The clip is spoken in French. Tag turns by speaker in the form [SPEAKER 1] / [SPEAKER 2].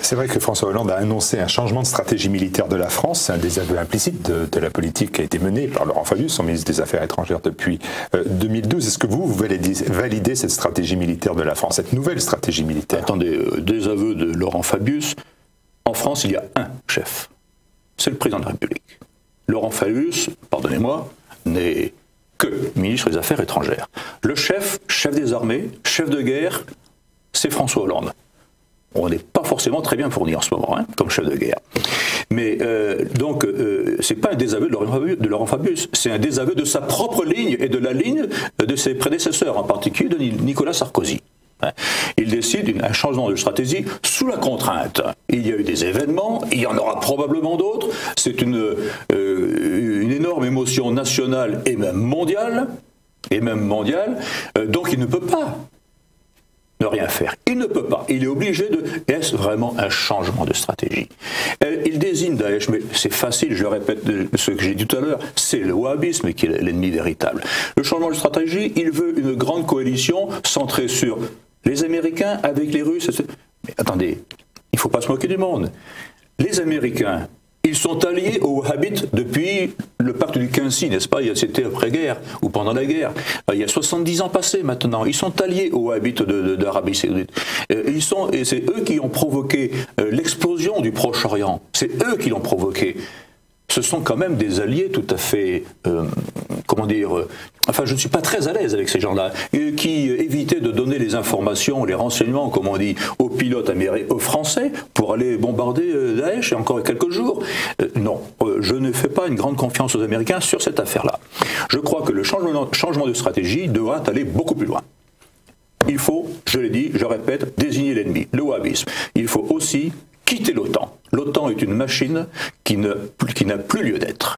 [SPEAKER 1] C'est vrai que François Hollande a annoncé un changement de stratégie militaire de la France. C'est un des aveux implicites de la politique qui a été menée par Laurent Fabius, son ministre des Affaires étrangères depuis 2012. Est-ce que vous validez cette stratégie militaire de la France, cette nouvelle stratégie militaire?
[SPEAKER 2] Attendez, des aveux de Laurent Fabius. En France, il y a un chef. C'est le président de la République. Laurent Fabius, pardonnez-moi, n'est que ministre des Affaires étrangères. Le chef des armées, chef de guerre, c'est François Hollande. On n'est pas forcément très bien fourni en ce moment, hein, comme chef de guerre. Mais donc, c'est pas un désaveu de Laurent Fabius, c'est un désaveu de sa propre ligne et de la ligne de ses prédécesseurs, en particulier de Nicolas Sarkozy. Il décide un changement de stratégie sous la contrainte. Il y a eu des événements, il y en aura probablement d'autres. C'est une énorme émotion nationale et même mondiale. Donc il ne peut pas ne rien faire. Il ne peut pas. Il est obligé de... Est-ce vraiment un changement de stratégie? Il désigne Daesh, mais c'est facile, je le répète ce que j'ai dit tout à l'heure, c'est le wahhabisme qui est l'ennemi véritable. Le changement de stratégie, il veut une grande coalition centrée sur les Américains avec les Russes. Mais attendez, il ne faut pas se moquer du monde. Les Américains, ils sont alliés aux Wahhabites depuis le pacte du Quincy, n'est-ce pas? C'était après-guerre ou pendant la guerre. Il y a 70 ans passés maintenant. Ils sont alliés aux Wahhabites d'Arabie Saoudite. Et c'est eux qui ont provoqué l'explosion du Proche-Orient. C'est eux qui l'ont provoqué. Ce sont quand même des alliés tout à fait, comment dire, enfin je ne suis pas très à l'aise avec ces gens-là, qui évitaient de donner les informations, les renseignements, comme on dit, aux pilotes français pour aller bombarder Daesh, et encore quelques jours. Non, je ne fais pas une grande confiance aux Américains sur cette affaire-là. Je crois que le changement de stratégie devra aller beaucoup plus loin. Il faut, je l'ai dit, je répète, désigner l'ennemi, le wahhabisme. Il faut aussi quitter l'OTAN. L'OTAN est une machine qui n'a plus lieu d'être.